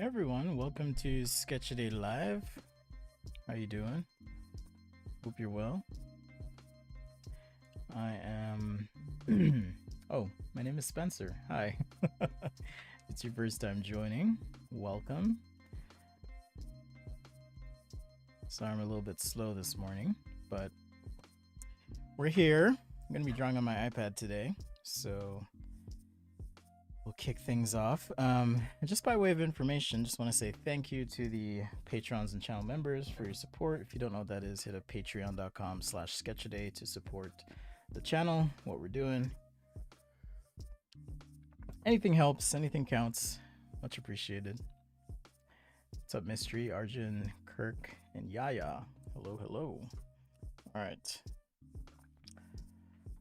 Everyone, welcome to Sketchaday Live. How you doing? Hope you're well. I am oh, my name is Spencer. Hi. It's your first time joining. Welcome. Sorry I'm a little bit slow this morning, but we're here. I'm going to be drawing on my iPad today, so we'll kick things off. Just by way of information, just want to say thank you to the patrons and channel members for your support. If you don't know what that is, hit up patreon.com/sketchaday to support the channel, what we're doing. Anything helps, anything counts. Much appreciated. What's up, Mystery, Arjun, Kirk, and Yaya? Hello, hello. All right.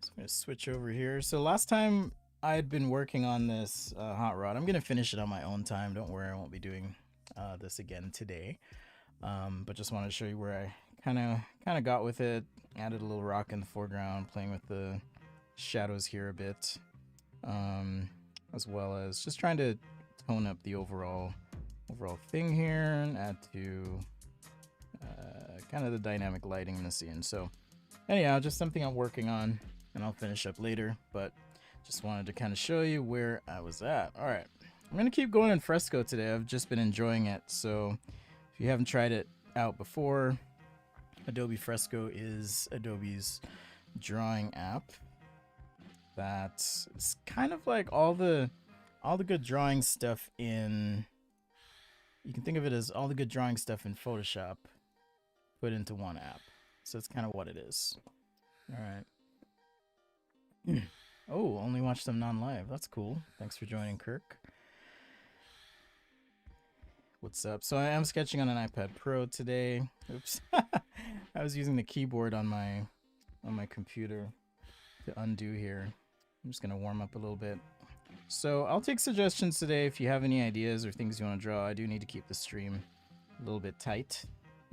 So I'm going to switch over here. So last time I had been working on this hot rod. I'm gonna finish it on my own time. Don't worry, I won't be doing this again today. But just wanted to show you where I kind of got with it. Added a little rock in the foreground, playing with the shadows here a bit, as well as just trying to tone up the overall thing here and add to kind of the dynamic lighting in the scene. So anyhow, just something I'm working on, and I'll finish up later. But just wanted to kind of show you where I was at. All right, I'm gonna keep going in Fresco today. I've just been enjoying it. So if you haven't tried it out before, Adobe Fresco is Adobe's drawing app that is kind of like all the good drawing stuff in, you can think of it as all the good drawing stuff in Photoshop put into one app. So that's kind of what it is. All right. Oh, only watch them non-live. That's cool. Thanks for joining, Kirk. What's up? So I am sketching on an iPad Pro today. Oops. I was using the keyboard on my computer to undo here. I'm just gonna warm up a little bit. So I'll take suggestions today if you have any ideas or things you want to draw. I do need to keep the stream a little bit tight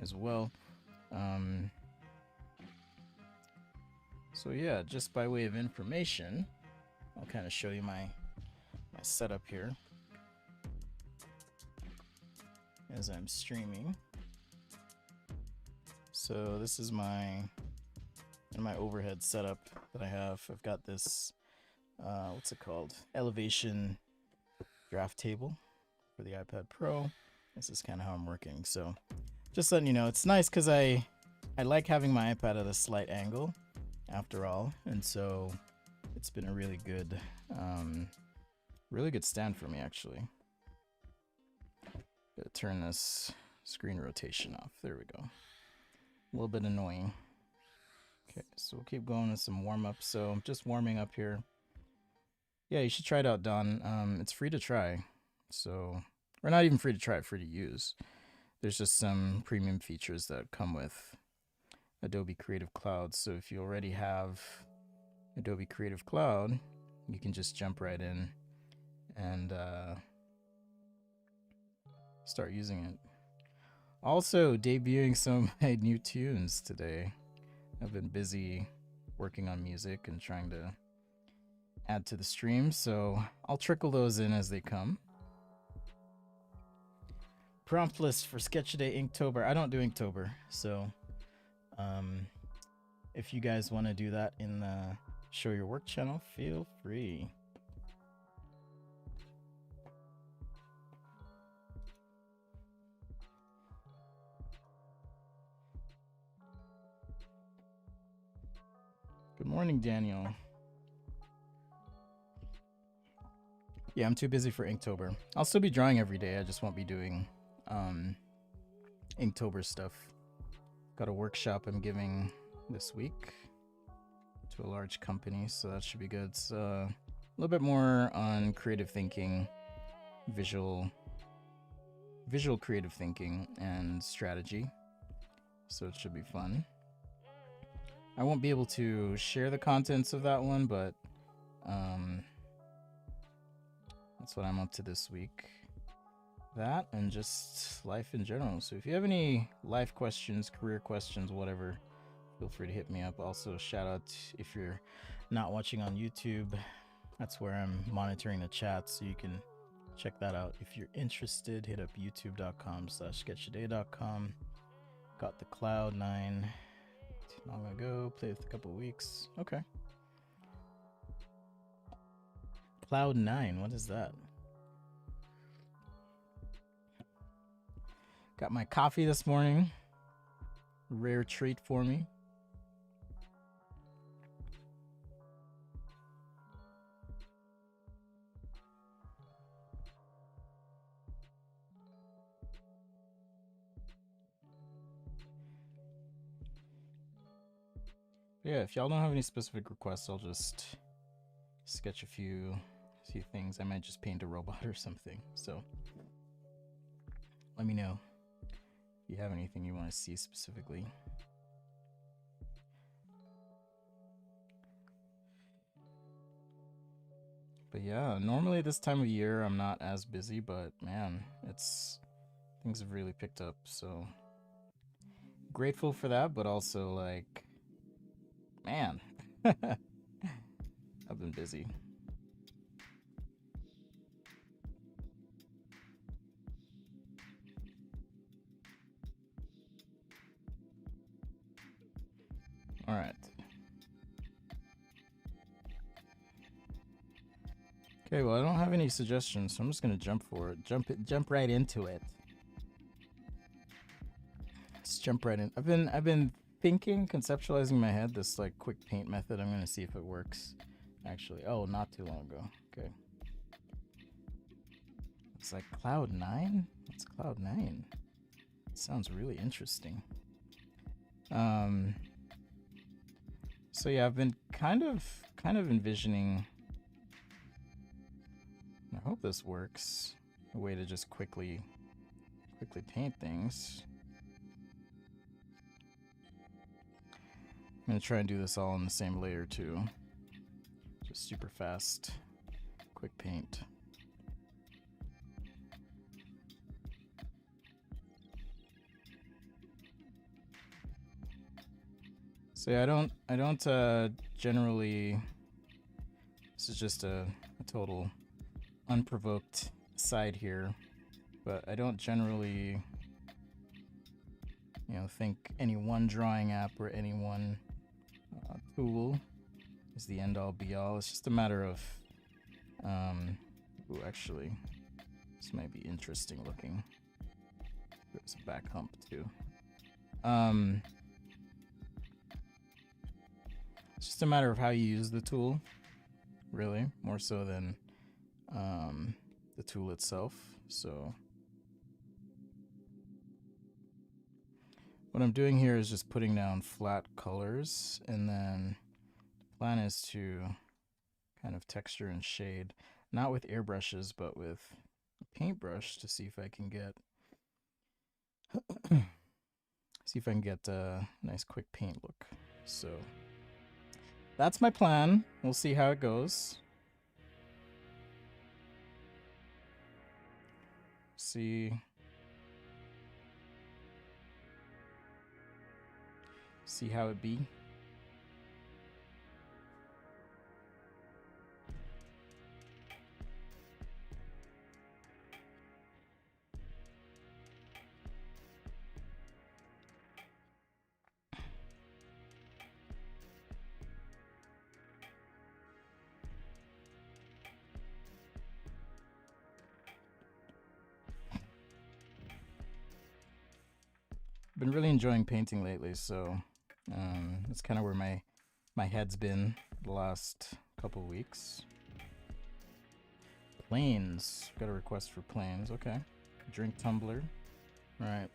as well. So yeah, just by way of information, I'll kind of show you my setup here as I'm streaming. So this is my overhead setup that I have. I've got this what's it called? Elevation draft table for the iPad Pro. This is kind of how I'm working. So just letting you know, it's nice because I like having my iPad at a slight angle after all, and so it's been a really good stand for me, actually. Gotta turn this screen rotation off. There we go. A little bit annoying. Okay, so we'll keep going with some warm-up. So I'm just warming up here. Yeah, you should try it out, Don. It's free to try. So, or not even free to try, free to use. There's just some premium features that come with Adobe Creative Cloud. So if you already have Adobe Creative Cloud, you can just jump right in and start using it. Also debuting some of my new tunes today. I've been busy working on music and trying to add to the stream, so I'll trickle those in as they come. Prompt list for Sketchaday Inktober. I don't do Inktober, so if you guys want to do that in the Show Your Work channel, feel free. Good morning, Daniel. Yeah, I'm too busy for Inktober. I'll still be drawing every day. I just won't be doing Inktober stuff. Got a workshop I'm giving this week to a large company, so that should be good. It's a little bit more on creative thinking, visual creative thinking, and strategy. So it should be fun. I won't be able to share the contents of that one, but that's what I'm up to this week. That and just life in general. So if you have any life questions, career questions, whatever, feel free to hit me up. Also, shout out if you're not watching on YouTube. That's where I'm monitoring the chat, so you can check that out. If you're interested, hit up youtube.com/sketchtoday.com. Got the Cloud9 too long ago. Played with a couple weeks. Okay. Cloud9, what is that? Got my coffee this morning. Rare treat for me. Yeah, if y'all don't have any specific requests, I'll just sketch a few things. I might just paint a robot or something. So let me know if you have anything you want to see specifically. But yeah, normally this time of year I'm not as busy, but man, things have really picked up. So grateful for that, but also like, man, I've been busy. All right. Okay, well, I don't have any suggestions, so I'm just gonna jump for it. Jump right into it. Let's jump right in. I've been thinking, conceptualizing in my head this like quick paint method. I'm gonna see if it works. Actually, oh, not too long ago. Okay. It's like Cloud9. It's Cloud9. It sounds really interesting. So yeah, I've been kind of envisioning. I hope this works. A way to just quickly paint things. I'm gonna try and do this all on the same layer too. Just super fast, quick paint. So yeah, I don't generally. This is just a total unprovoked side here, but I don't generally, think any one drawing app or any one tool is the end all be all. It's just a matter of, ooh, actually, this might be interesting looking. There's a back hump too. It's just a matter of how you use the tool, really, more so than the tool itself. So what I'm doing here is just putting down flat colors, and then the plan is to kind of texture and shade, not with airbrushes, but with a paintbrush to see if I can get a nice quick paint look. So that's my plan. We'll see how it goes. See how it be. Been really enjoying painting lately, so that's kind of where my head's been the last couple weeks. Planes. Got a request for planes. Okay. Drink tumbler. All right.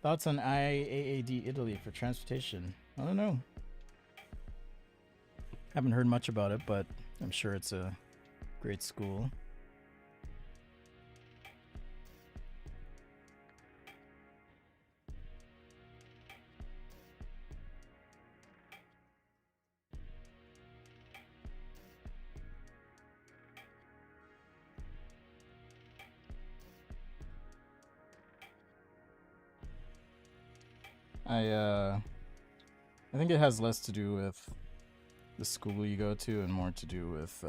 Thoughts on IAAD Italy for transportation? I don't know. Haven't heard much about it, but I'm sure it's a great school. I think it has less to do with the school you go to and more to do with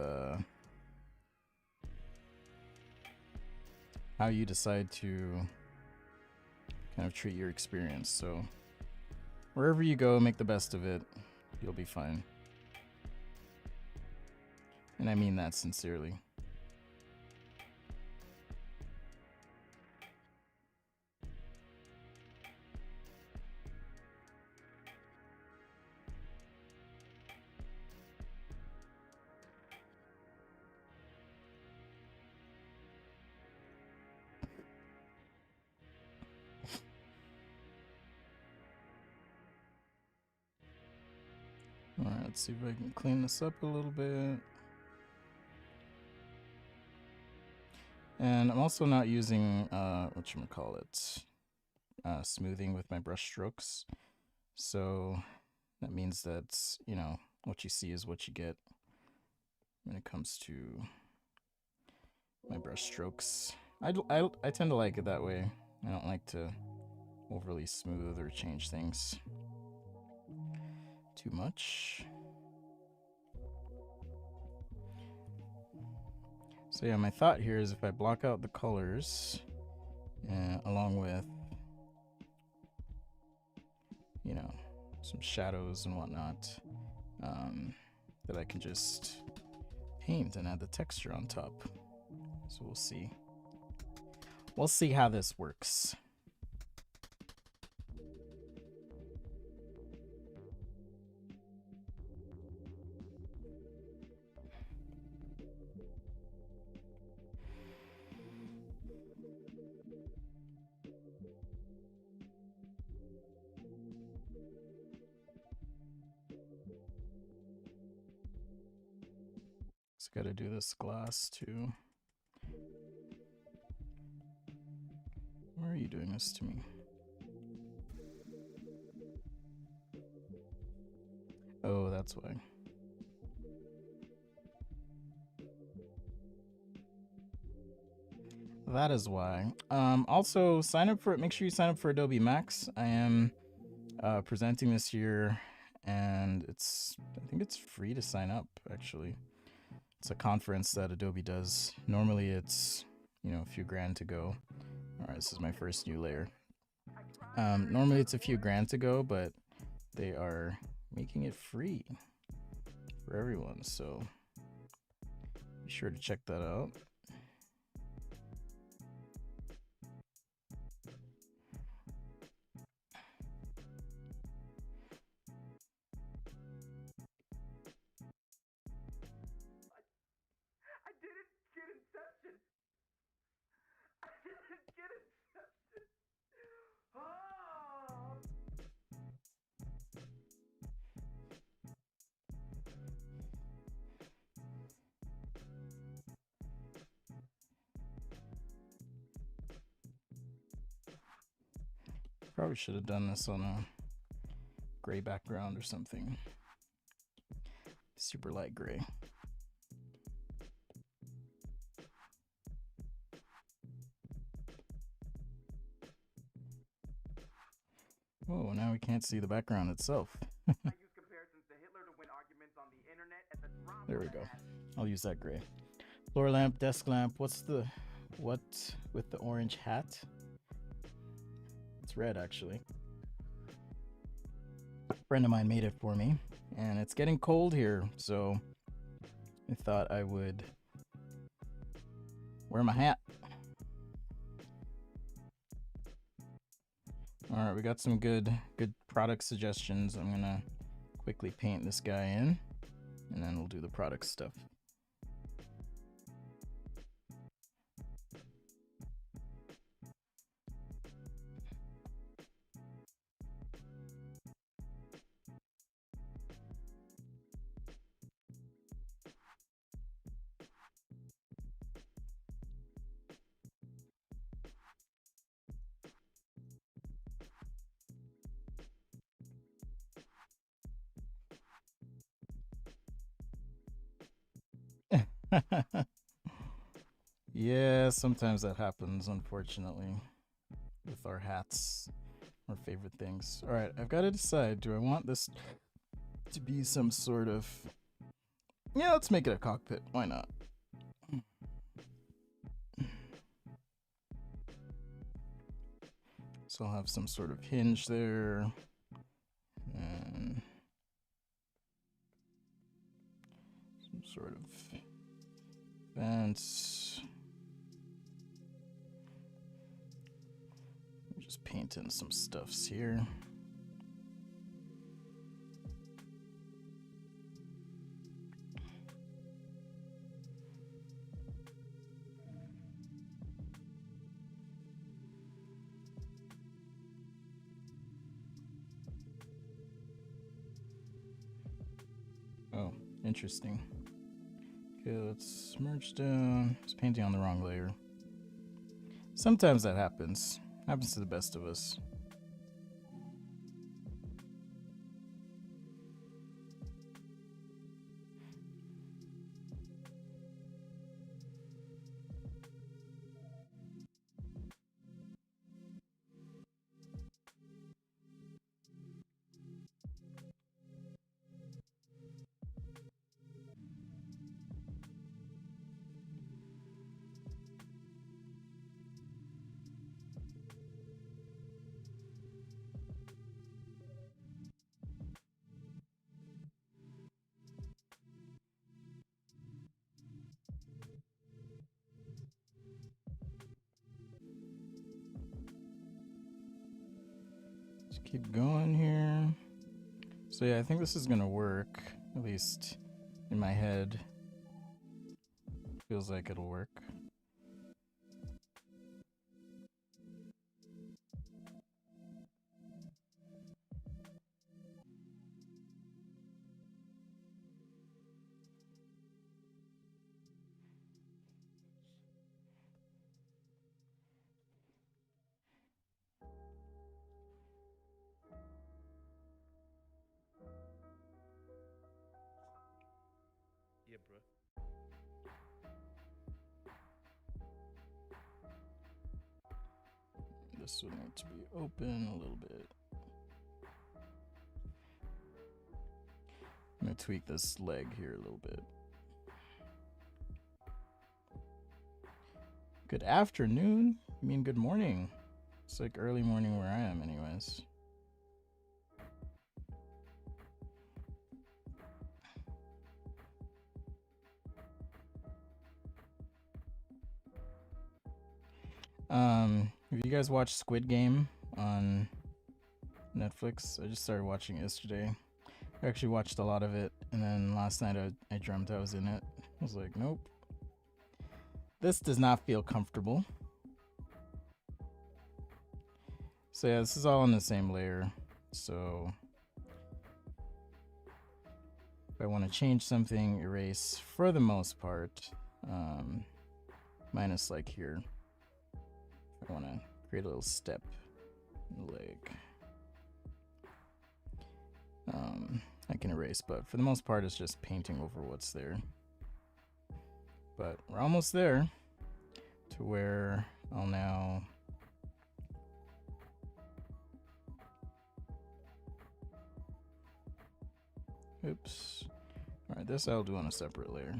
how you decide to kind of treat your experience. So wherever you go, make the best of it. You'll be fine. And I mean that sincerely. Alright, let's see if I can clean this up a little bit. And I'm also not using, whatchamacallit, smoothing with my brush strokes. So that means that, you know, what you see is what you get when it comes to my brush strokes. I tend to like it that way. I don't like to overly smooth or change things too much. So yeah, my thought here is if I block out the colors along with, you know, some shadows and whatnot, that I can just paint and add the texture on top. So we'll see. We'll see how this works. Just gotta do this glass too. Why are you doing this to me? Oh, that's why. That is why. Also, sign up for it. Make sure you sign up for Adobe Max. I am presenting this year, and I think it's free to sign up, actually. It's a conference that Adobe does. Normally it's, you know, a few grand to go. All right, this is my first new layer. Normally it's a few grand to go, but they are making it free for everyone, so be sure to check that out. Probably should have done this on a gray background or something. Super light gray. Oh, now we can't see the background itself. There we go. I'll use that gray. Floor lamp, desk lamp. What with the orange hat? It's red, actually. A friend of mine made it for me, and it's getting cold here, so I thought I would wear my hat. All right, we got some good product suggestions. I'm gonna quickly paint this guy in, and then we'll do the product stuff. Yeah, sometimes that happens, unfortunately, with our hats, our favorite things. All right, I've got to decide, do I want this to be some sort of... Yeah, let's make it a cockpit. Why not? So I'll have some sort of hinge there. And some sort of fence. Just paint in some stuffs here. Oh, interesting. Okay, let's merge down. It's painting on the wrong layer. Sometimes that happens. Happens to the best of us. Keep going here. So yeah, I think this is gonna work, at least in my head. Feels like it'll work. Yeah, bro. This would need to be open a little bit. I'm gonna tweak this leg here a little bit. Good afternoon? You mean good morning? It's like early morning where I am anyways. Have you guys watched Squid Game on Netflix? I just started watching it yesterday. I actually watched a lot of it, and then last night I dreamt I was in it. I was like, nope. This does not feel comfortable. So yeah, this is all on the same layer. So if I want to change something, erase for the most part, minus like here. I want to create a little step in the leg. I can erase, but for the most part, it's just painting over what's there. But we're almost there to where I'll now oops. All right, this I'll do on a separate layer.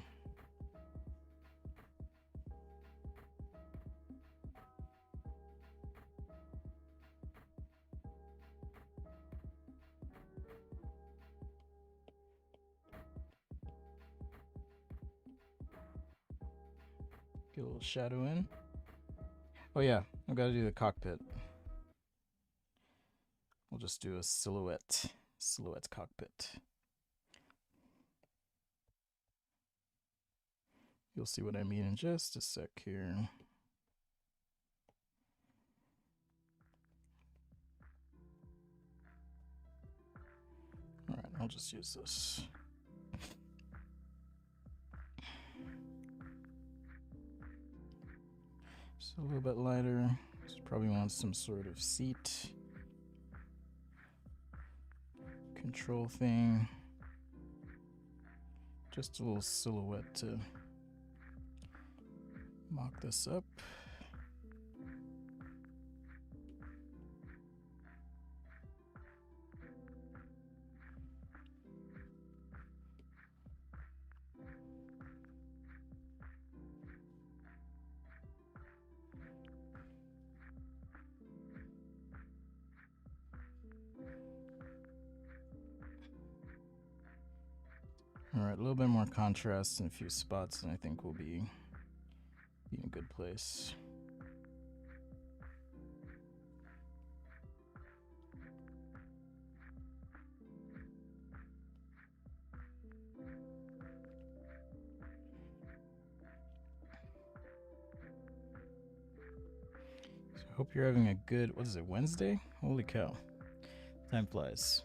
Get a little shadow in. Oh yeah, I've got to do the cockpit. We'll just do a silhouette cockpit. You'll see what I mean in just a sec here. All right, I'll just use this. Just a little bit lighter. Just probably want some sort of seat control thing. Just a little silhouette to mock this up. Alright, a little bit more contrast in a few spots, and I think we'll be in a good place. So I hope you're having a good, what is it, Wednesday? Holy cow. Time flies.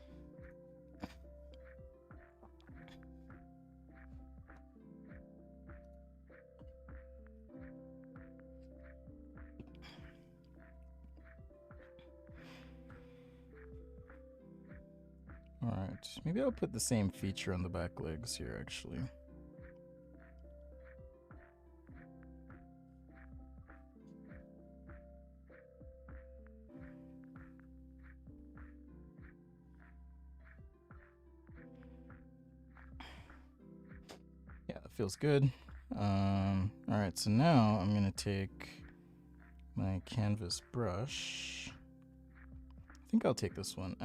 Alright, maybe I'll put the same feature on the back legs here actually. Yeah, that feels good. Alright, so now I'm gonna take my canvas brush. I think I'll take this one.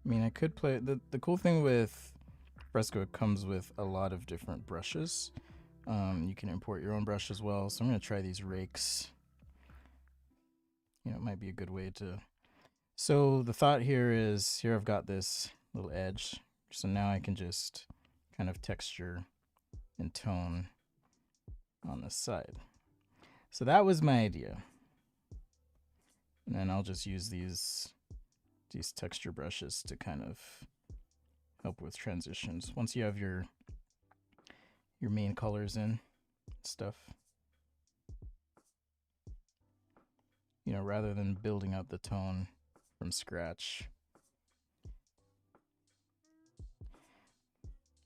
I mean, I could play, the cool thing with Fresco, it comes with a lot of different brushes. You can import your own brush as well. So I'm gonna try these rakes. You know, it might be a good way to. So the thought here is, here I've got this little edge. So now I can just kind of texture and tone on the side. So that was my idea. And then I'll just use these texture brushes to kind of help with transitions. Once you have your main colors in stuff, you know, rather than building up the tone from scratch.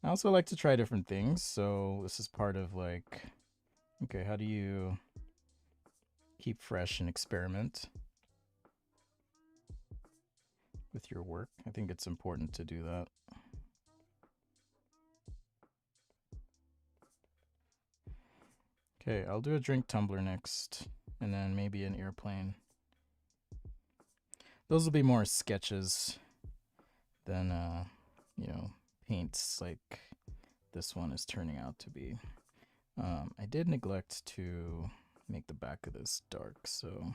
I also like to try different things, so this is part of like, okay, how do you keep fresh and experiment with your work? I think it's important to do that. Okay, I'll do a drink tumbler next, and then maybe an airplane. Those will be more sketches than, you know, paints like this one is turning out to be. I did neglect to make the back of this dark, so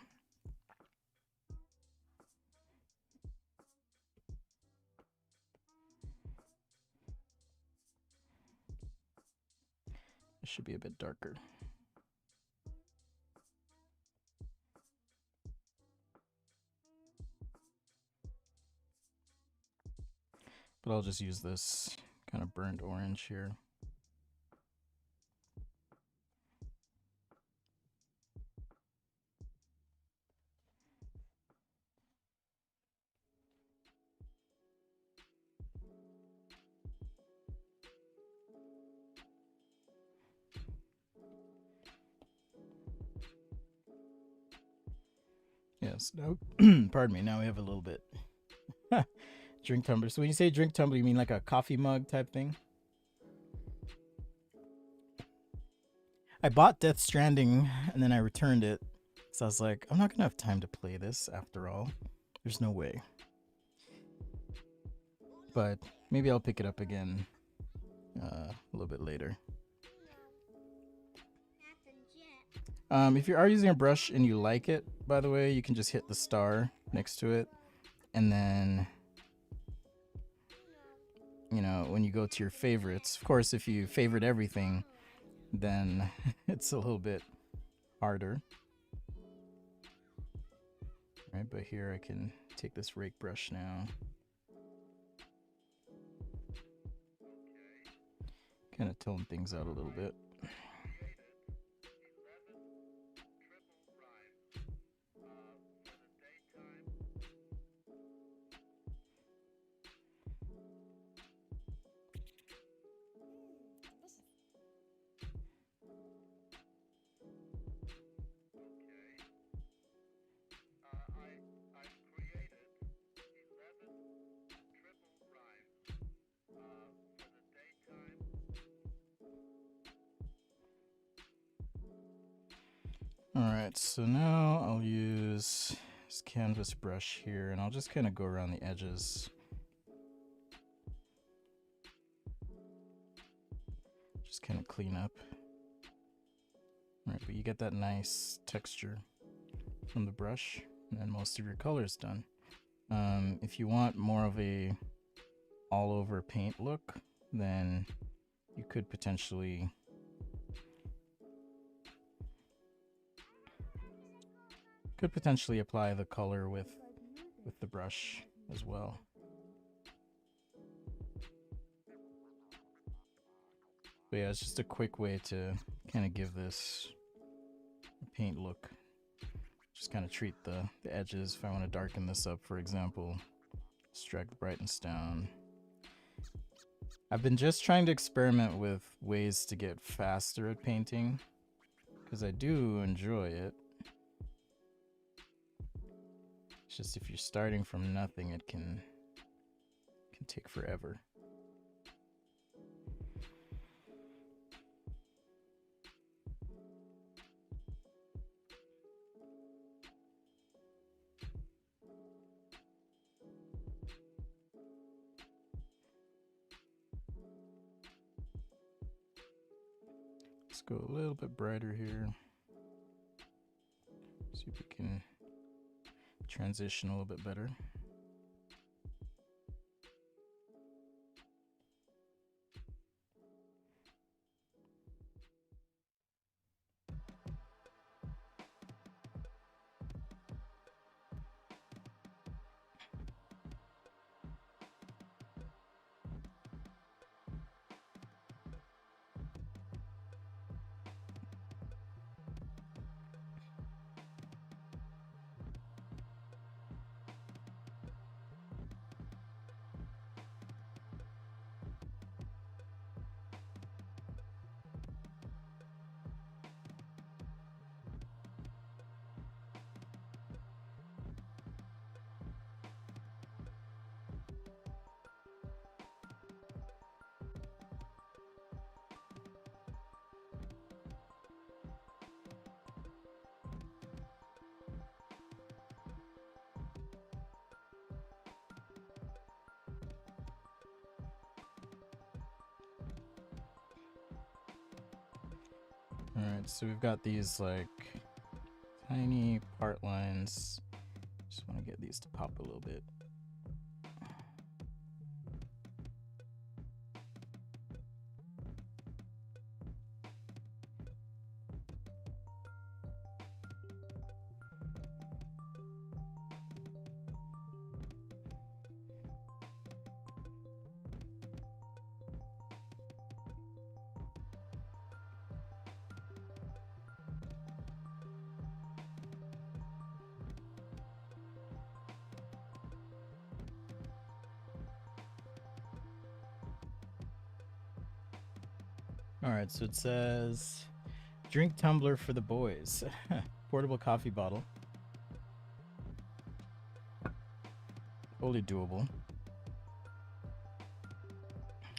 it should be a bit darker. But I'll just use this kind of burnt orange here. Yes, no, pardon me, now we have a little bit. Drink tumbler. So when you say drink tumbler, you mean like a coffee mug type thing? I bought Death Stranding and then I returned it. So I was like, I'm not gonna have time to play this after all. There's no way. But maybe I'll pick it up again a little bit later. If you are using a brush and you like it, by the way, you can just hit the star next to it. And then, you know, when you go to your favorites, of course, if you favorite everything, then it's a little bit harder. Right, but here I can take this rake brush now. Kind of tone things out a little bit. Alright, so now I'll use this canvas brush here and I'll just kind of go around the edges. just kind of clean up. All right, but you get that nice texture from the brush, and then most of your color is done. If you want more of a all over paint look, then you could potentially apply the color with the brush as well. But yeah, it's just a quick way to kind of give this a paint look. Just kind of treat the edges. If I want to darken this up, for example, just drag the brightness down. I've been just trying to experiment with ways to get faster at painting, because I do enjoy it. It's just if you're starting from nothing, it can take forever. Let's go a little bit brighter here. See if we can transition a little bit better. Alright, so we've got these like tiny part lines. Just want to get these to pop a little bit. Alright, so it says drink tumbler for the boys. Portable coffee bottle. Totally doable.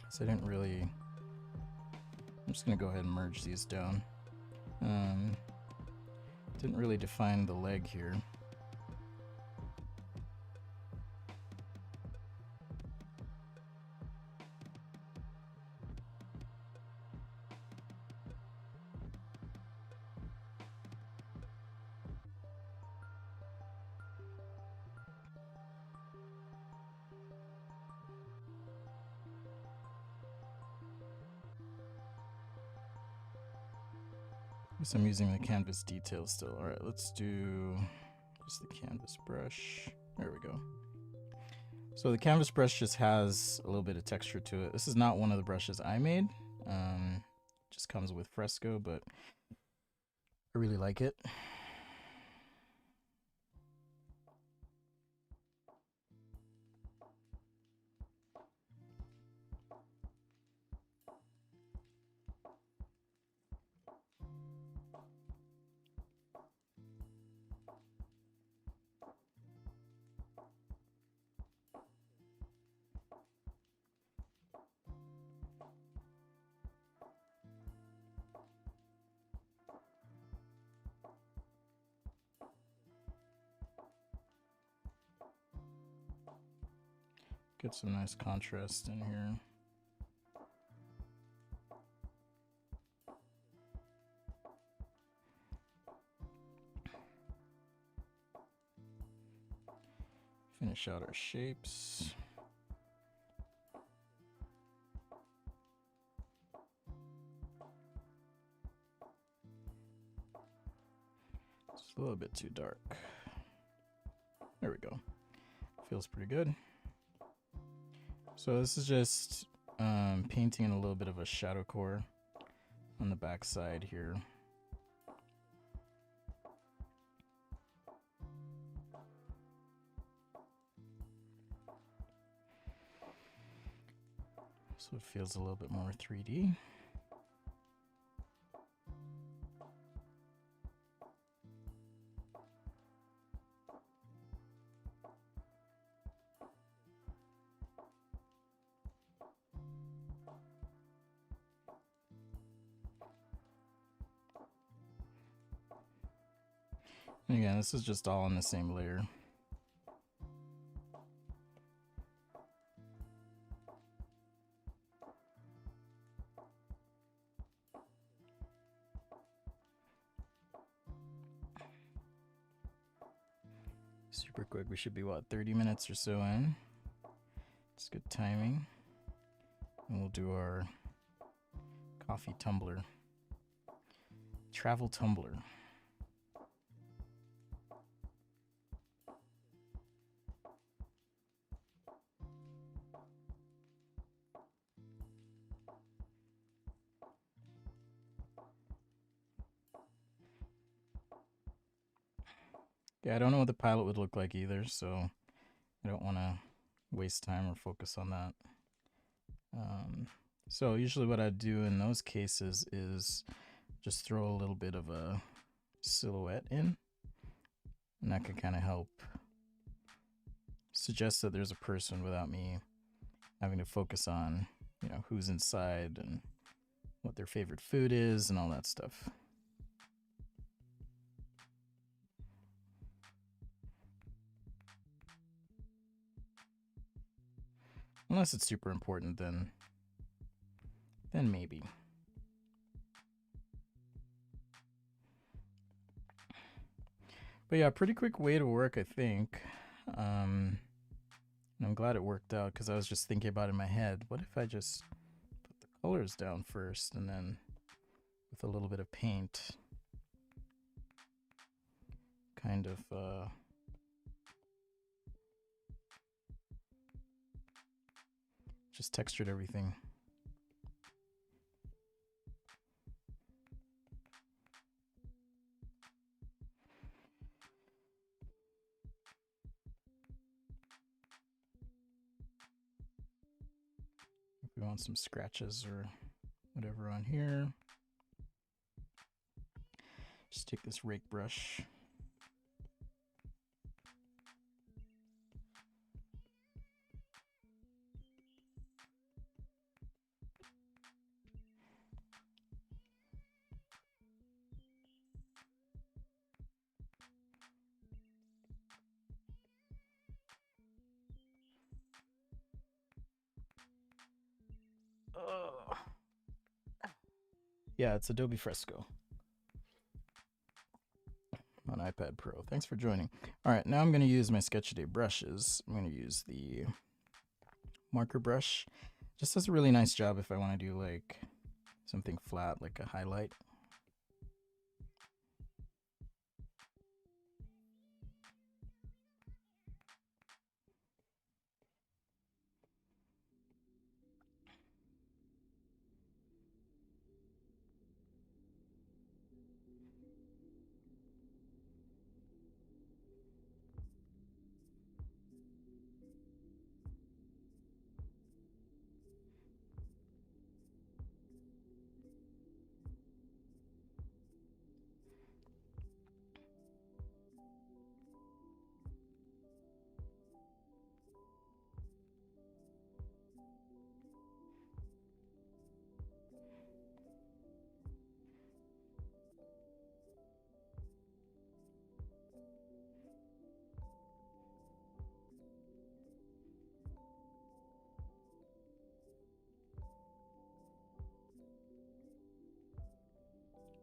So I didn't really... I'm just going to go ahead and merge these down. Didn't really define the leg here. Guess I'm using the canvas detail still. All right, let's do just the canvas brush. There we go. So the canvas brush just has a little bit of texture to it. This is not one of the brushes I made. Just comes with Fresco, but I really like it. Get some nice contrast in here. Finish out our shapes. It's a little bit too dark. There we go. Feels pretty good. So this is just painting in a little bit of a shadow core on the back side here. So it feels a little bit more 3D. And again, this is just all on the same layer. Super quick, we should be what, 30 minutes or so in. It's good timing. And we'll do our coffee tumbler. Travel tumbler. Yeah, I don't know what the pilot would look like either, so I don't want to waste time or focus on that. So usually what I do in those cases is just throw a little bit of a silhouette in, and that can kind of help suggest that there's a person without me having to focus on, you know, who's inside and what their favorite food is and all that stuff. Unless it's super important, then maybe. But yeah, pretty quick way to work, I think. And I'm glad it worked out because I was just thinking about it in my head. What if I just put the colors down first and then with a little bit of paint kind of just textured everything. If we want some scratches or whatever on here, just take this rake brush. Yeah, it's Adobe Fresco on iPad Pro. Thanks for joining. All right, now I'm going to use my Sketch-A-Day brushes. I'm going to use the marker brush. Just does a really nice job if I want to do like something flat, like a highlight.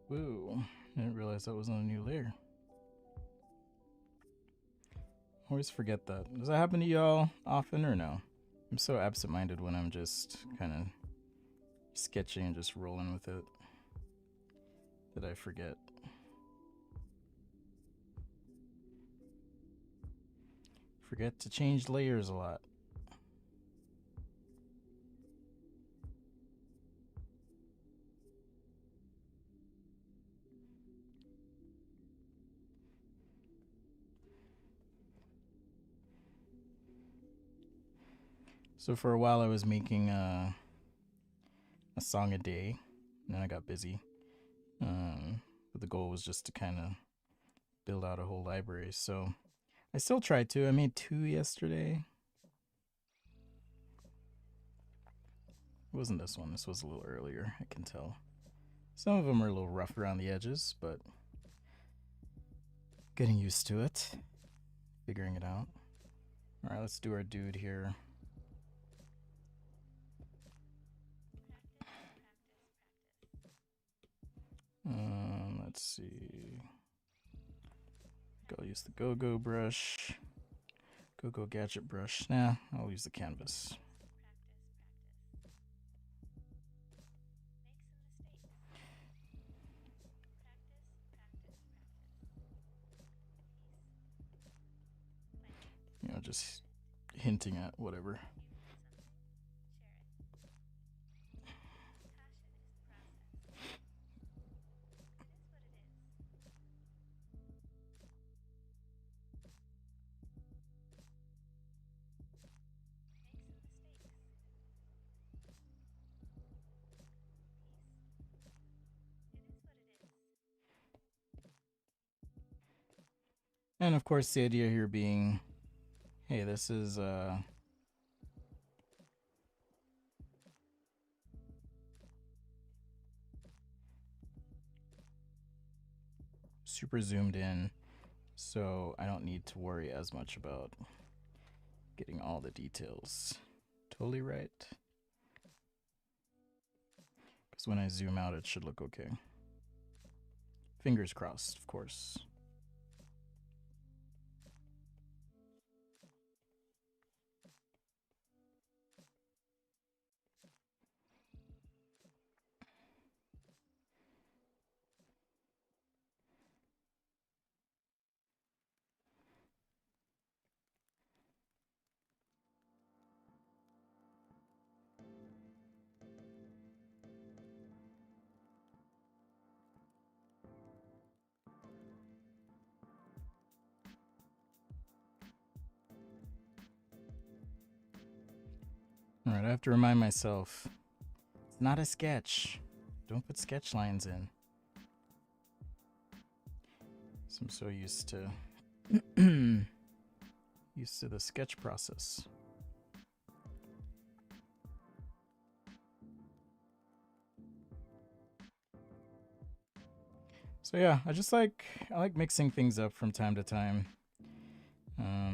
Woo, I didn't realize that was on a new layer. Always forget that. Does that happen to y'all often or no? I'm so absent-minded when I'm just kind of sketching and just rolling with it that I forget. Forget to change layers a lot. So for a while I was making a song a day, and then I got busy. But the goal was just to kind of build out a whole library. So I still tried to. I made 2 yesterday. It wasn't this one. This was a little earlier, I can tell. Some of them are a little rough around the edges, but getting used to it, figuring it out. All right, let's do our dude here. Let's see. I'll use the go-go brush. Go-go gadget brush. Nah, I'll use the canvas. You know, just hinting at whatever. And of course, the idea here being, hey, this is super zoomed in, so I don't need to worry as much about getting all the details totally right. Because when I zoom out, it should look okay. Fingers crossed, of course. All right, I have to remind myself, it's not a sketch. Don't put sketch lines in. So I'm so used to the sketch process. So yeah, I like mixing things up from time to time.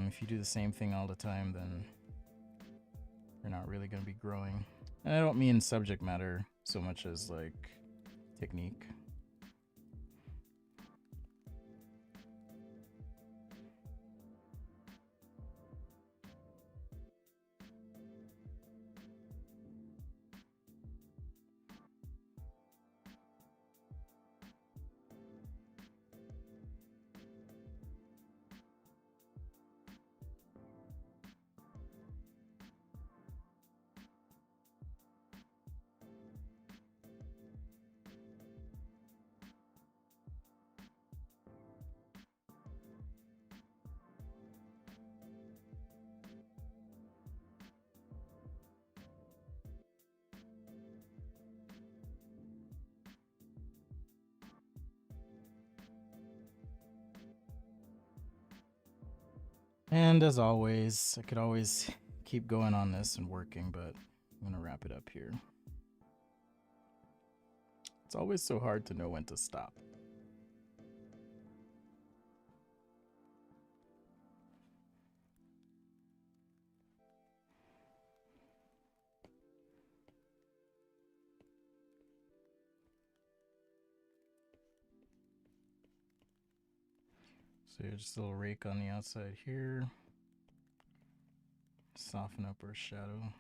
If you do the same thing all the time, then you're not really going to be growing. And I don't mean subject matter so much as like technique. And as always, I could always keep going on this and working, but I'm going to wrap it up here. It's always so hard to know when to stop. So just a little rake on the outside here. soften up our shadow.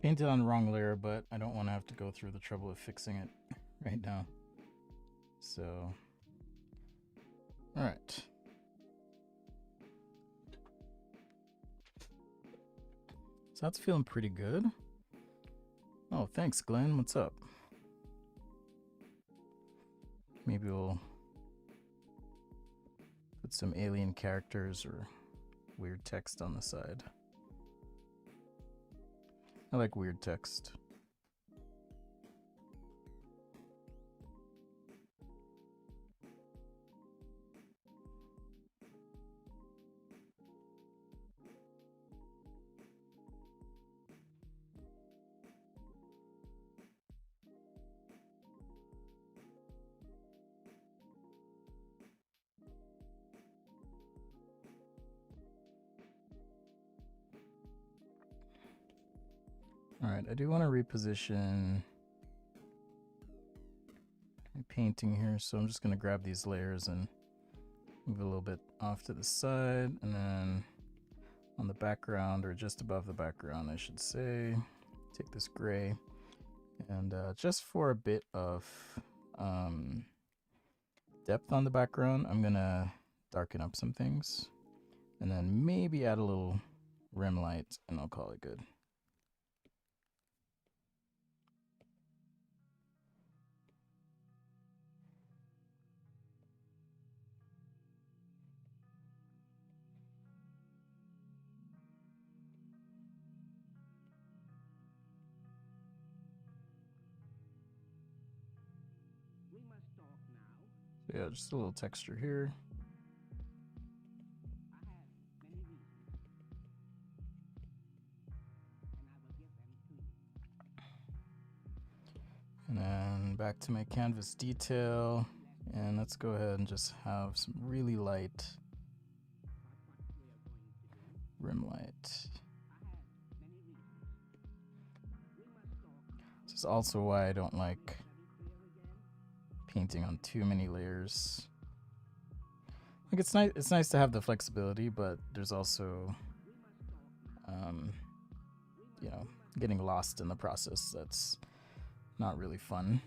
Painted on the wrong layer, but I don't want to have to go through the trouble of fixing it right now. So, all right. So that's feeling pretty good. Oh, thanks, Glenn. What's up? Maybe we'll put some alien characters or weird text on the side. I like weird text. All right, I do want to reposition my painting here, so I'm just going to grab these layers and move a little bit off to the side, and then on the background, or just above the background, I should say, take this gray, and just for a bit of depth on the background, I'm going to darken up some things, and then maybe add a little rim light, and I'll call it good. So yeah, just a little texture here. And then back to my canvas detail, and let's go ahead and just have some really light rim light. This is also why I don't like painting on too many layers. Like, it's nice to have the flexibility, but there's also you know, getting lost in the process. That's not really fun.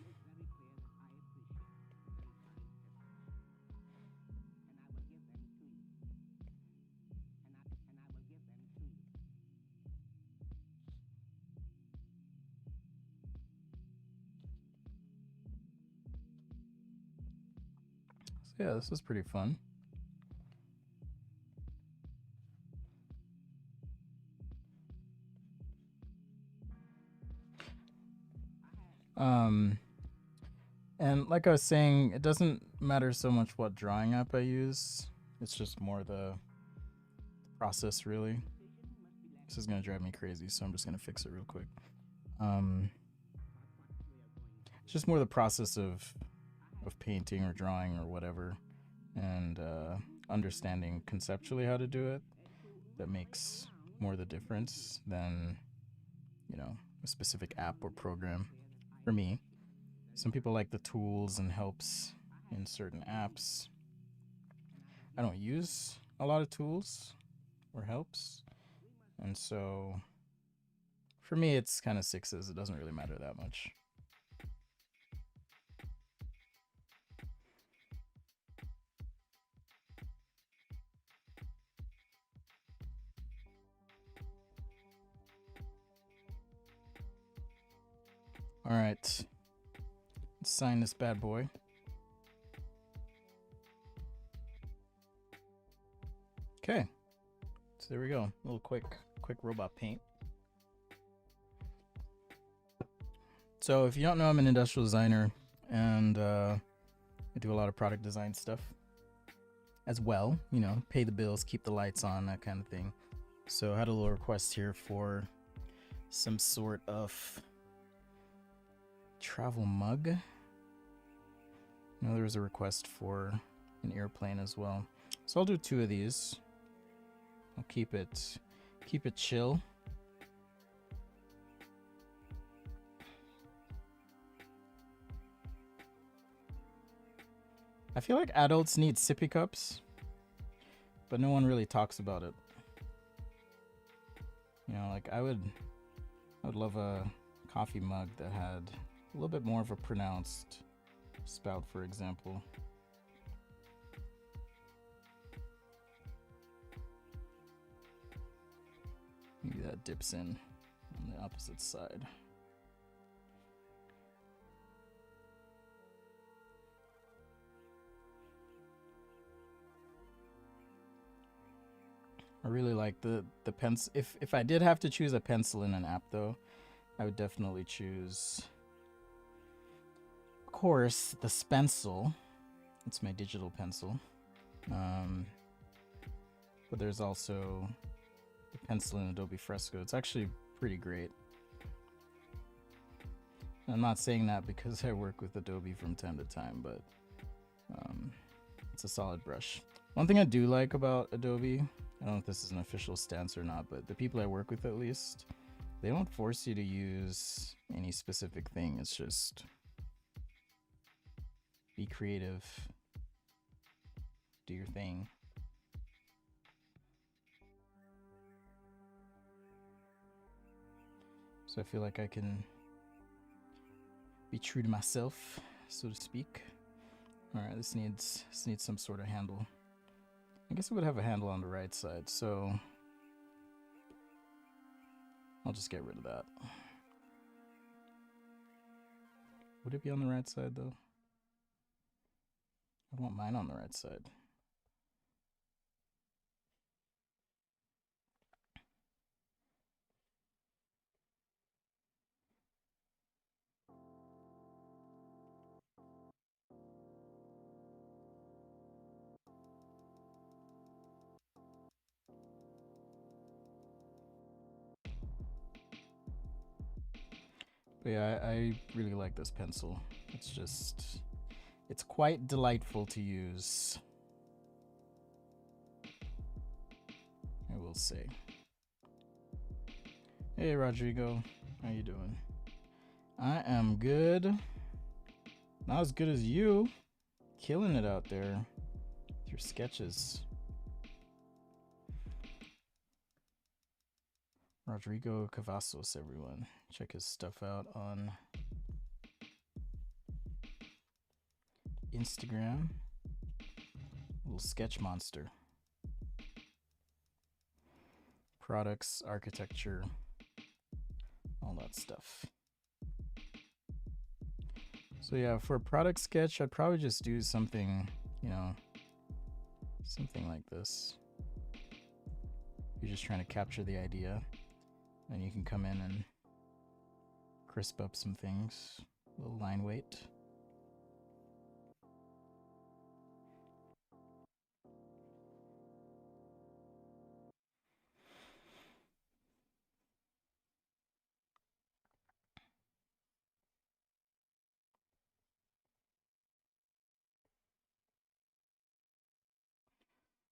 So yeah, this is pretty fun. And like I was saying, it doesn't matter so much what drawing app I use. It's just more the process, really. This is gonna drive me crazy, so I'm just gonna fix it real quick. It's just more the process of painting or drawing or whatever, and understanding conceptually how to do it that makes more the difference than, you know, a specific app or program. For me, some people like the tools and helps in certain apps. I don't use a lot of tools or helps, and so for me it's kind of sixes. It doesn't really matter that much. All right, let's sign this bad boy. Okay, so there we go. A little quick quick robot paint. So if you don't know, I'm an industrial designer, and I do a lot of product design stuff as well. You know, pay the bills, keep the lights on, that kind of thing. So I had a little request here for some sort of travel mug. There was a request for an airplane as well. So I'll do 2 of these. I'll keep it chill. I feel like adults need sippy cups, but no one really talks about it. You know, like I would love a coffee mug that had a little bit more of a pronounced spout, for example. Maybe that dips in on the opposite side. I really like the pencil. If I did have to choose a pencil in an app, though, I would definitely choose, of course, the Spencil. It's my digital pencil. But there's also the pencil in Adobe Fresco. It's actually pretty great. I'm not saying that because I work with Adobe from time to time, but it's a solid brush. One thing I do like about Adobe, I don't know if this is an official stance or not, but the people I work with, at least, they don't force you to use any specific thing. It's just be creative, do your thing. So I feel like I can be true to myself, so to speak. All right, this needs some sort of handle. I guess it would have a handle on the right side, so I'll just get rid of that. Would it be on the right side, though? I want mine on the right side. But yeah, I really like this pencil. It's quite delightful to use, I will say. Hey Rodrigo, how you doing? I am good. Not as good as you. Killing it out there with your sketches. Rodrigo Cavazos, everyone. Check his stuff out on Instagram. Little sketch monster. Products, architecture, all that stuff. So yeah, for a product sketch, I'd probably just do something, something like this. You're just trying to capture the idea, and you can come in and crisp up some things, a little line weight.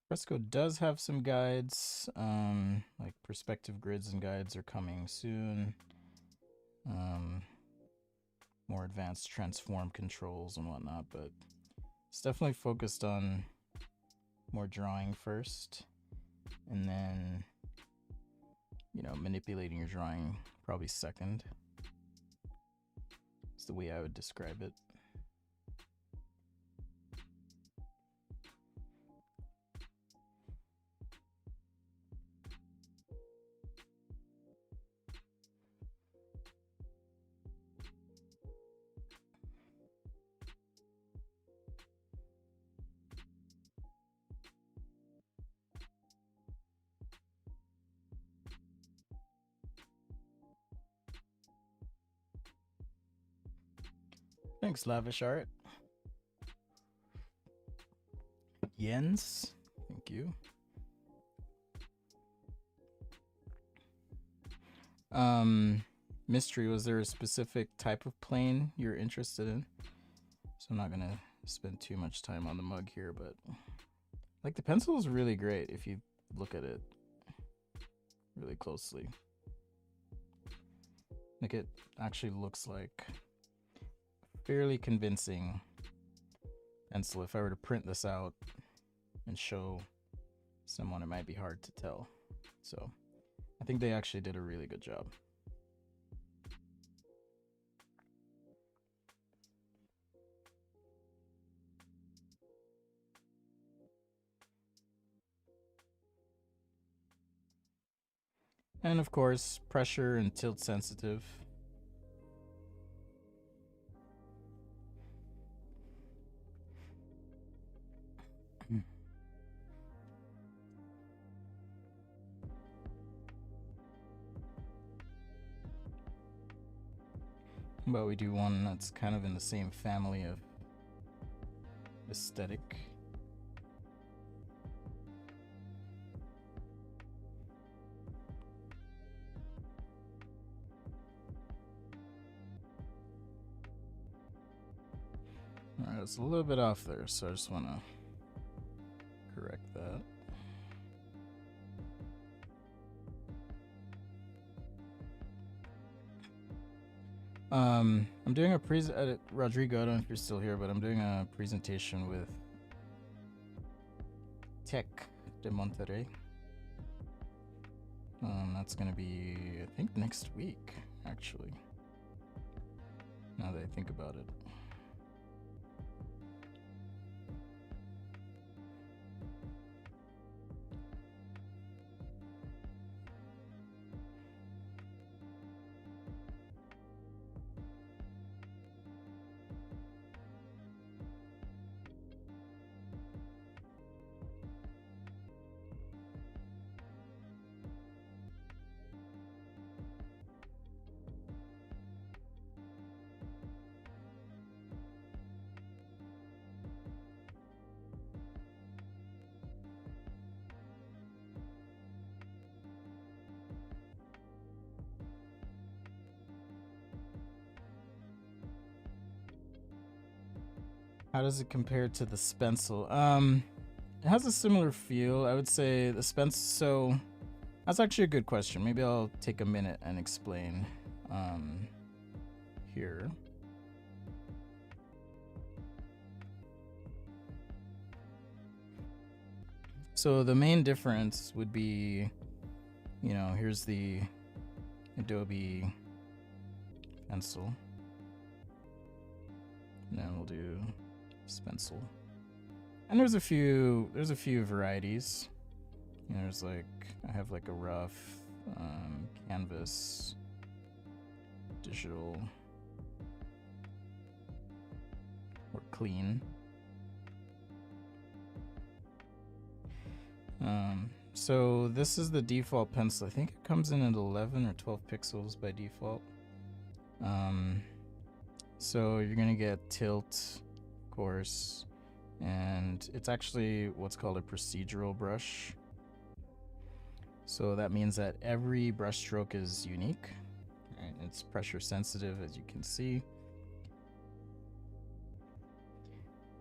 Fresco does have some guides, like perspective grids and guides are coming soon. More advanced transform controls and whatnot, but it's definitely focused on more drawing first, and then, manipulating your drawing probably second. It's the way I would describe it. Thanks, Lavish Art. Jens, thank you. Mystery, was there a specific type of plane you're interested in? So I'm not gonna spend too much time on the mug here, but like the pencil is really great if you look at it really closely. Like it actually looks like fairly convincing pencil. If I were to print this out and show someone, it might be hard to tell. So I think they actually did a really good job. And of course, pressure and tilt sensitive. But we do one that's kind of in the same family of aesthetic. Alright, it's a little bit off there, so I just want to correct that. I'm doing a Rodrigo, I don't know if you're still here, but I'm doing a presentation with Tech de Monterrey. That's gonna be, I think, next week, actually. Now that I think about it. How does it compare to the Spencil? It has a similar feel. I would say the Spencil. So that's actually a good question. Maybe I'll take a minute and explain here. So the main difference would be, you know, here's the Adobe pencil. And then we'll do Spencil. And there's a few varieties. You know, there's like, I have like a rough, canvas, digital, or clean. So this is the default pencil. I think it comes in at 11 or 12 pixels by default. So you're gonna get tilt, of course, and it's actually what's called a procedural brush. So that means that every brush stroke is unique. Right? It's pressure sensitive, as you can see.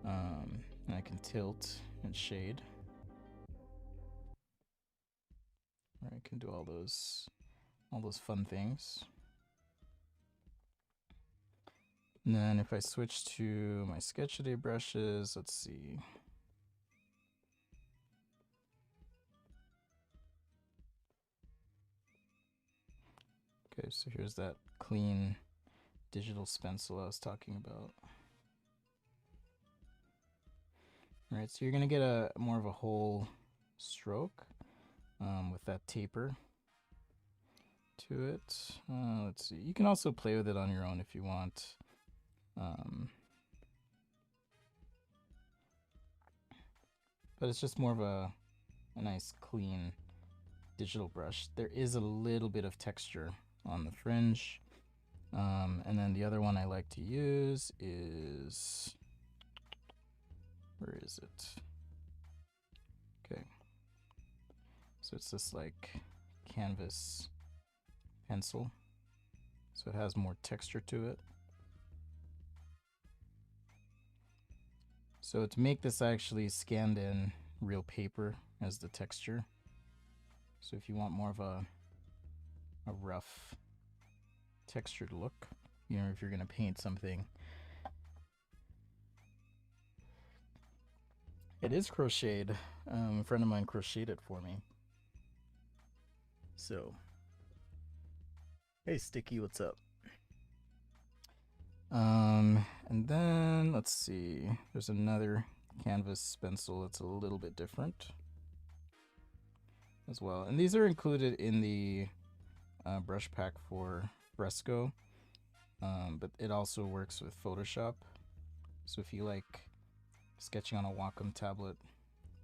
And I can tilt and shade. I can do all those fun things. And then if I switch to my Sketch Today brushes, let's see. Okay, so here's that clean digital stencil I was talking about. All right, so you're gonna get a more of a whole stroke with that taper to it. Let's see. You can also play with it on your own if you want. But it's just more of a nice clean digital brush. There is a little bit of texture on the fringe, And then the other one I like to use is, where is it? Okay. So it's this like canvas pencil. So it has more texture to it. So to make this, I actually scanned in real paper as the texture. So if you want more of a rough textured look, you know, if you're gonna paint something. It is crocheted. A friend of mine crocheted it for me. So, hey Sticky, what's up? And then let's see. There's another canvas pencil that's a little bit different as well, and these are included in the brush pack for Fresco. But it also works with Photoshop. So if you like sketching on a Wacom tablet,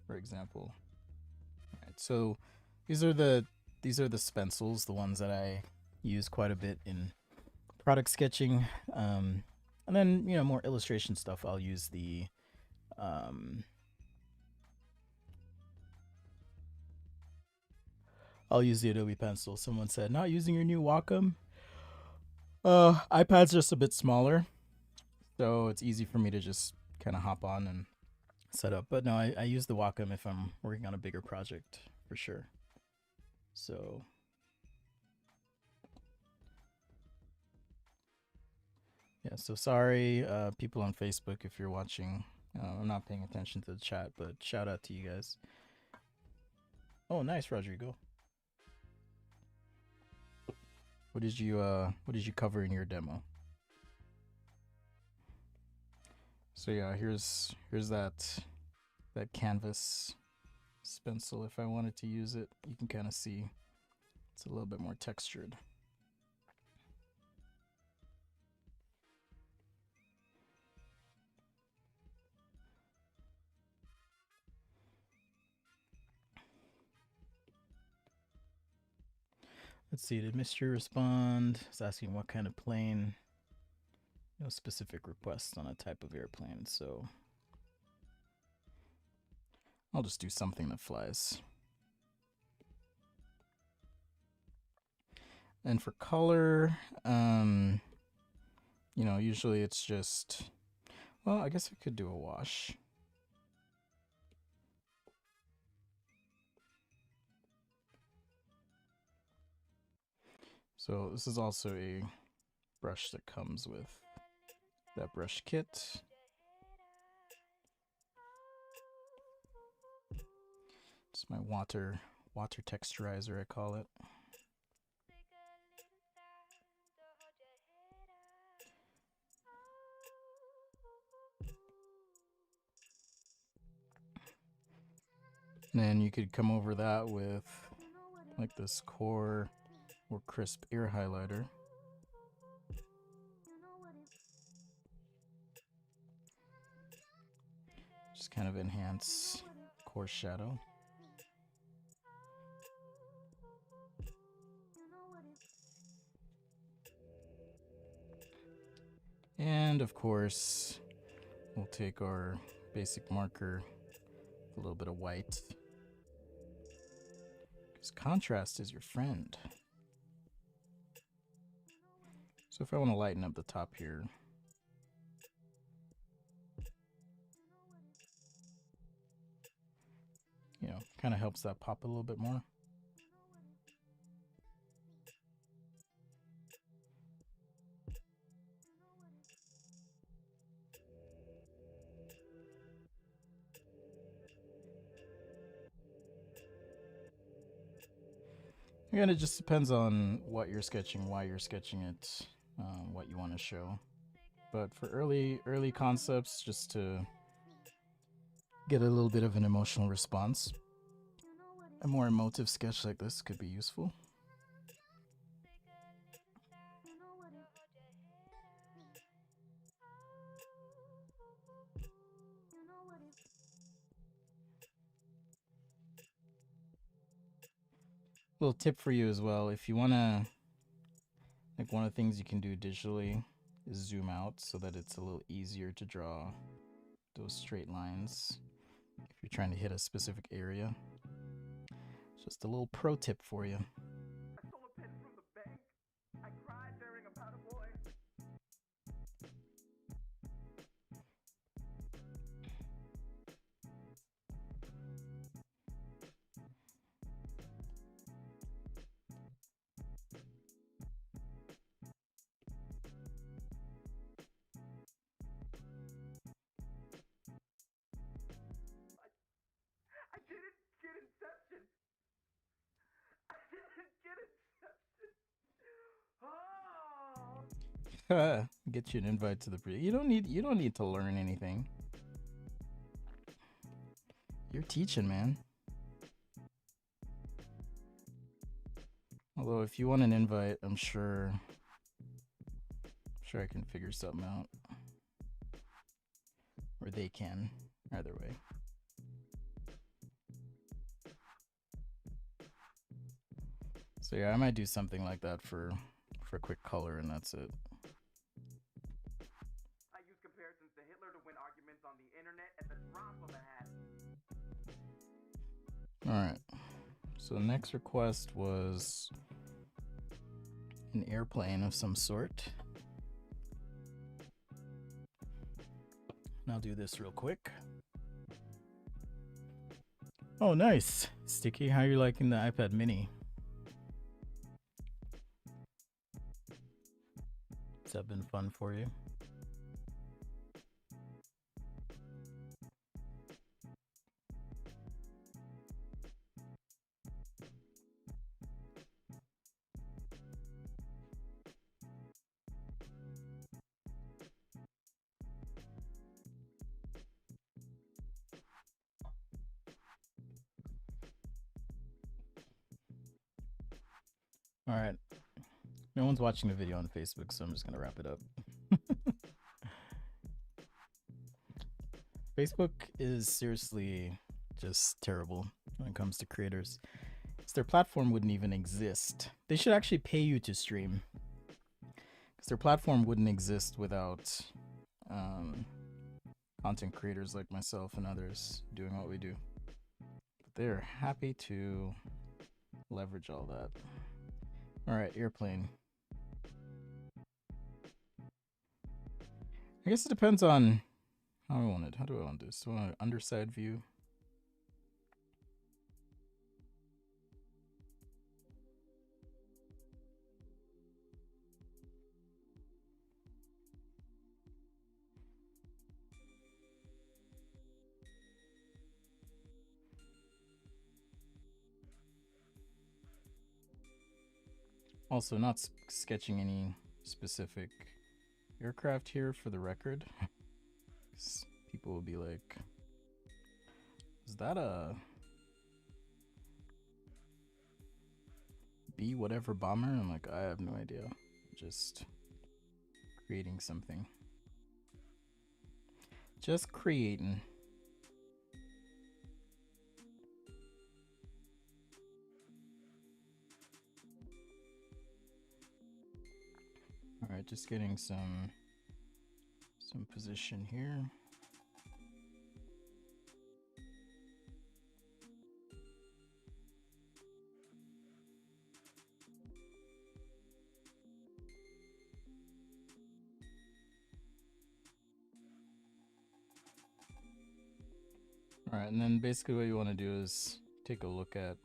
for example. All right, so these are the stencils, the ones that I use quite a bit in product sketching. And then, you know, more illustration stuff, I'll use the Adobe Pencil. Someone said, not using your new Wacom. iPad's just a bit smaller, so it's easy for me to just kind of hop on and set up. But no, I use the Wacom if I'm working on a bigger project for sure. So yeah, so sorry, people on Facebook, if you're watching. I'm not paying attention to the chat, but shout out to you guys. Oh, nice, Rodrigo. What did you cover in your demo? So yeah, here's that canvas stencil. If I wanted to use it, you can kind of see it's a little bit more textured. Let's see, did Mystery respond? It's asking what kind of plane. No specific requests on a type of airplane, so I'll just do something that flies. And for color, you know, usually it's just, well, I guess I could do a wash. So this is also a brush that comes with that brush kit. It's my water texturizer, I call it. And then you could come over that with like this core or crisp ear highlighter. Just kind of enhance coarse shadow. And of course, we'll take our basic marker, a little bit of white, because contrast is your friend. So if I want to lighten up the top here, you know, kind of helps that pop a little bit more. Again, it just depends on what you're sketching, why you're sketching it, what you want to show. But for early concepts, just to get a little bit of an emotional response, a more emotive sketch like this could be useful. Little tip for you as well, if you want to Like one of the things you can do digitally is zoom out so that it's a little easier to draw those straight lines if you're trying to hit a specific area. Just a little pro tip for you. Get you an invite to the pre. You don't need to learn anything. You're teaching, man. Although if you want an invite, I'm sure I can figure something out. Or they can. Either way. So yeah, I might do something like that for a quick color, and that's it. I use comparisons to Hitler to win arguments on the internet at the drop of a hat. Alright. So the next request was an airplane of some sort. And I'll do this real quick. Oh, nice. Sticky, how are you liking the iPad mini? Has that been fun for you? All right. No one's watching the video on Facebook, so I'm just going to wrap it up. Facebook is seriously just terrible when it comes to creators. Because their platform wouldn't even exist. They should actually pay you to stream. Because their platform wouldn't exist without content creators like myself and others doing what we do. But they're happy to leverage all that. Alright, airplane. I guess it depends on how I want it. How do I want this? Do I want an underside view? Also, not sketching any specific aircraft here for the record. People will be like, is that a B whatever bomber? I'm like, I have no idea. Just creating something. Just creating. All right, just getting some position here. All right, and then basically what you want to do is take a look at,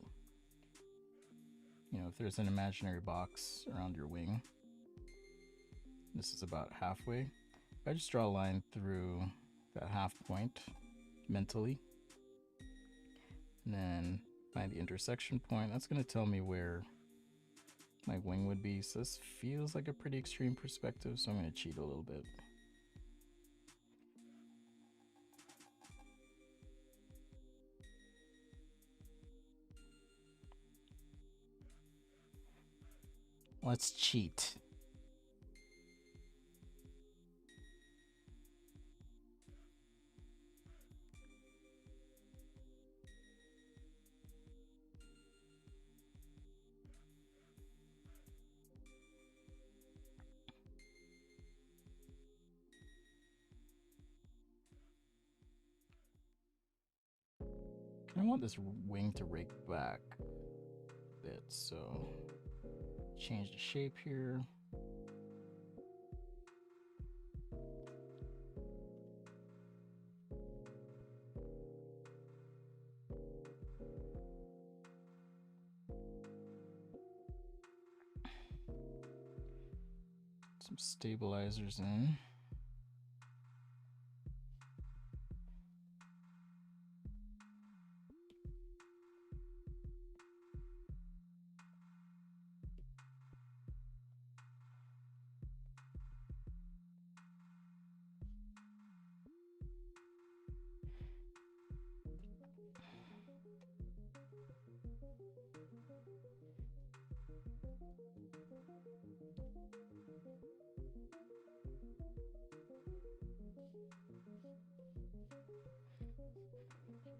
if there's an imaginary box around your wing. This is about halfway. I just draw a line through that half point mentally, and then find the intersection point. That's going to tell me where my wing would be. So this feels like a pretty extreme perspective, so I'm going to cheat a little bit. Let's cheat. I want this wing to rake back a bit, so change the shape here. Some stabilizers in.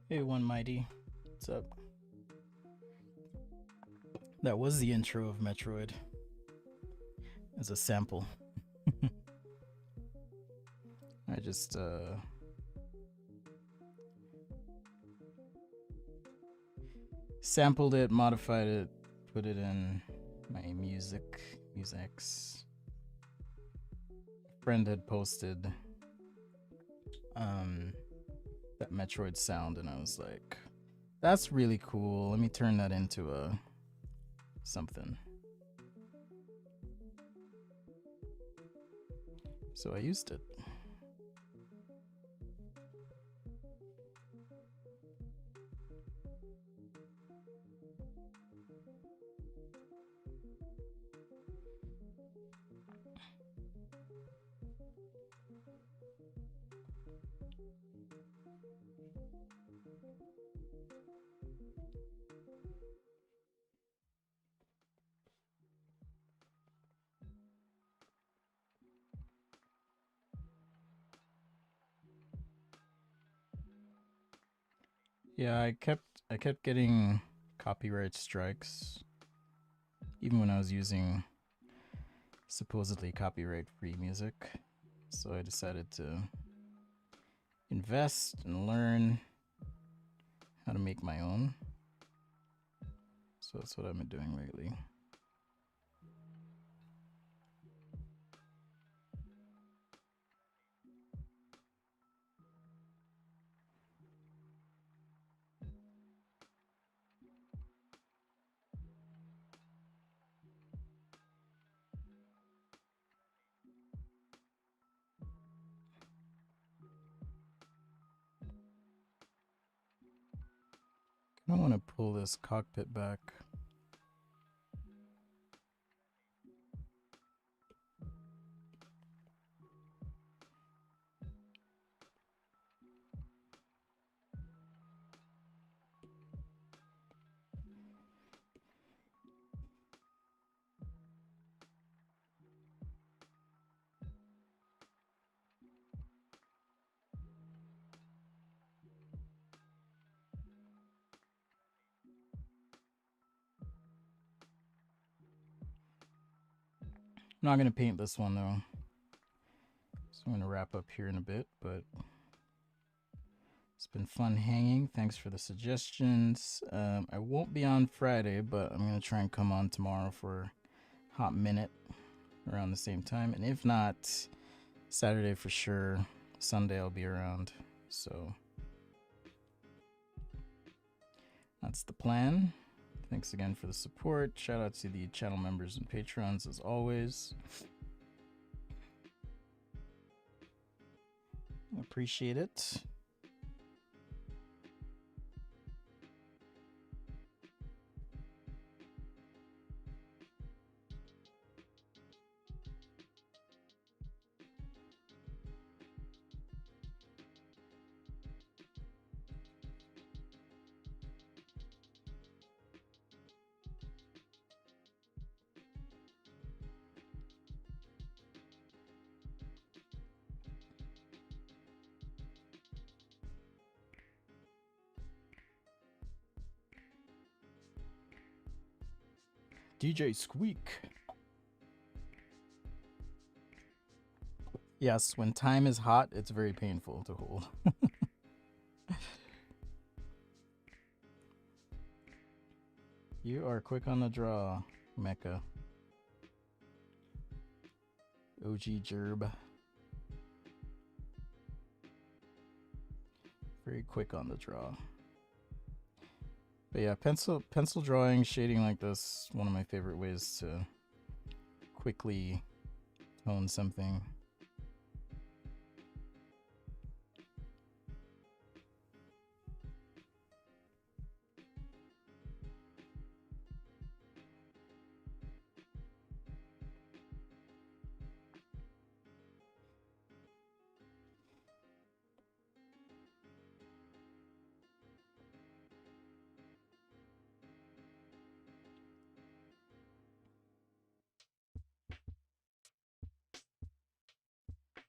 Hey, One Mighty. What's up? That was the intro of Metroid as a sample. I just sampled it, modified it, put it in my musics. A friend had posted that Metroid sound, and I was like, that's really cool. Let me turn that into a something. So I used it. Yeah, I kept getting copyright strikes even when I was using supposedly copyright-free music. So I decided to invest and learn how to make my own. So that's what I've been doing lately. I want to pull this cockpit back. I'm not going to paint this one though. So I'm going to wrap up here in a bit, but it's been fun hanging. Thanks for the suggestions. I won't be on Friday, but I'm going to try and come on tomorrow for Hot Minute around the same time. And if not, Saturday for sure. Sunday I'll be around. So that's the plan. Thanks again for the support. Shout out to the channel members and patrons as always. Appreciate it. DJ Squeak. Yes, when time is hot, it's very painful to hold. You are quick on the draw, Mecha. OG Gerb. Very quick on the draw. But yeah, pencil drawing, shading like this, one of my favorite ways to quickly tone something.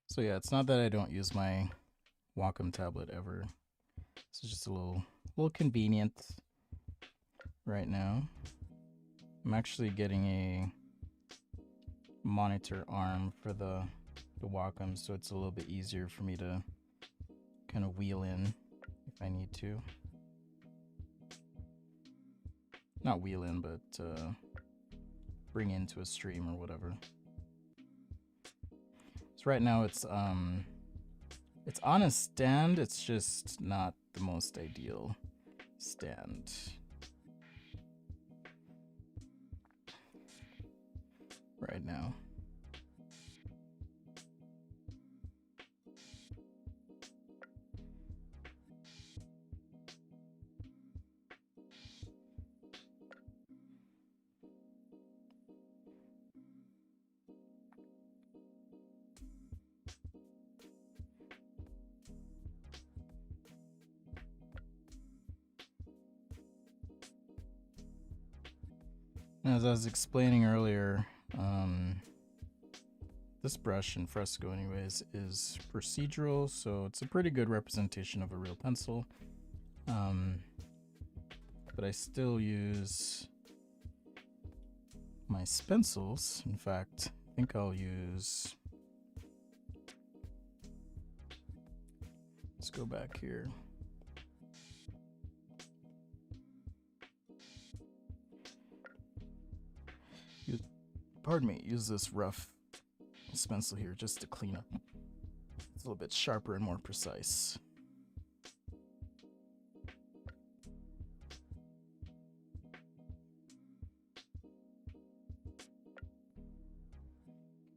So yeah, it's not that I don't use my Wacom tablet ever. This is just a little convenient right now. I'm actually getting a monitor arm for the Wacom, so it's a little bit easier for me to kind of wheel in if I need to. Not wheel in, but bring into a stream or whatever. So right now it's on a stand. It's just not the most ideal stand. Right now. As I was explaining earlier, this brush in Fresco anyways is procedural, so it's a pretty good representation of a real pencil. But I still use my stencils. In fact, I think I'll use... Let's go back here. Pardon me, use this rough stencil here just to clean up. It's a little bit sharper and more precise.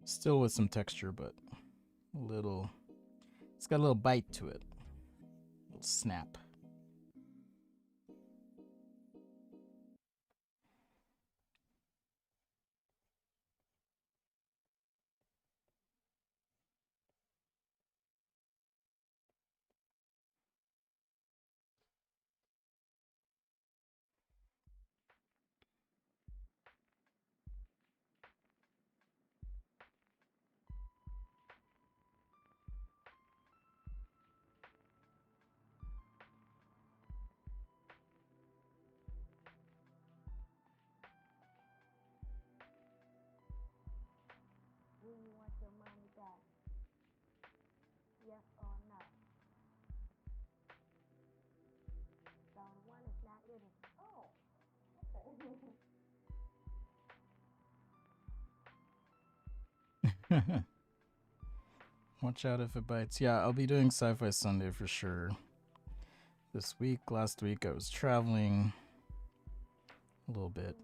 Still with some texture, but it's got a little bite to it. A little snap. Do you want your money back? Yes or no? So the one is not living. Oh, okay. Watch out if it bites. Yeah, I'll be doing Sci-Fi Sunday for sure. This week, last week I was traveling a little bit.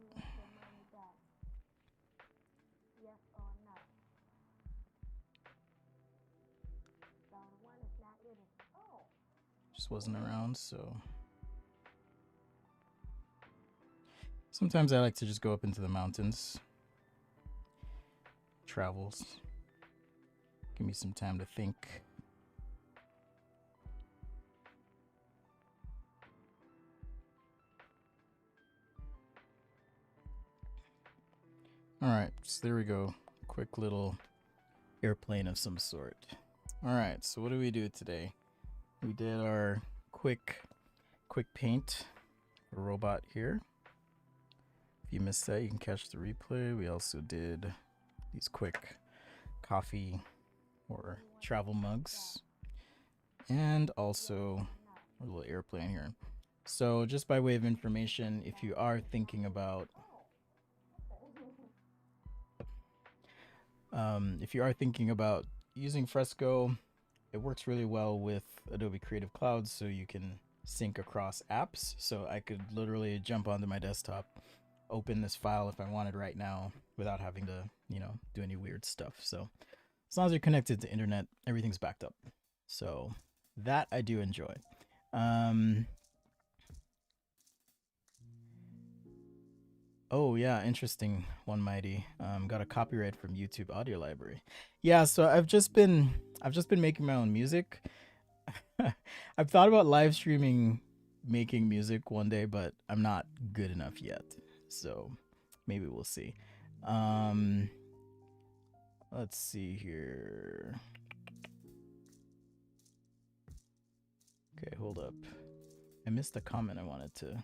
Just wasn't around, so sometimes I like to just go up into the mountains. Travels. Give me some time to think. Alright, so there we go. Quick little airplane of some sort. Alright, so what do we do today? We did our quick paint a robot here. If you missed that, you can catch the replay. We also did these quick coffee or travel mugs, and also a little airplane here. So, just by way of information, if you are thinking about using Fresco, it works really well with Adobe Creative Cloud, so you can sync across apps. So I could literally jump onto my desktop, open this file if I wanted right now without having to, do any weird stuff. So as long as you're connected to internet, everything's backed up. So that I do enjoy. Um, oh yeah, interesting. One Mighty got a copyright from YouTube Audio Library. Yeah, so I've just been making my own music. I've thought about live streaming making music one day, but I'm not good enough yet. So maybe we'll see. Um let's see here. Okay, hold up. I missed a comment I wanted to.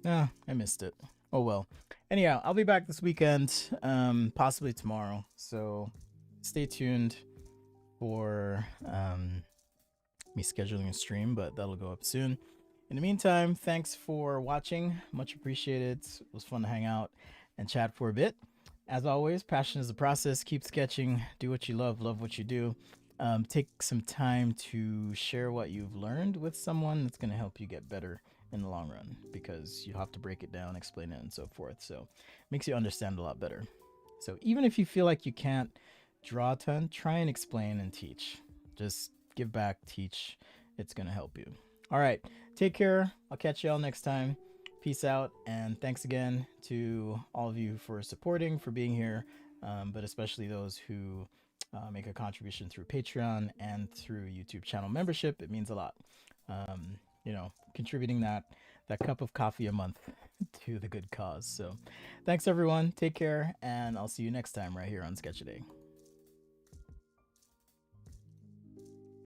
Ah, I missed it. Oh well. Anyhow, I'll be back this weekend, possibly tomorrow. So stay tuned for me scheduling a stream, but that'll go up soon. In the meantime, thanks for watching. Much appreciated. It was fun to hang out and chat for a bit. As always, passion is the process. Keep sketching. Do what you love what you do. Take some time to share what you've learned with someone that's going to help you get better in the long run because you have to break it down, explain it, and so forth. So it makes you understand a lot better. So even if you feel like you can't draw a ton, try and explain and teach. Just give back, teach. It's going to help you. All right. Take care. I'll catch y'all next time. Peace out. And thanks again to all of you for supporting, for being here, but especially those who make a contribution through Patreon and through YouTube channel membership. It means a lot. Contributing that cup of coffee a month to the good cause. So thanks everyone. Take care, and I'll see you next time right here on Sketchaday.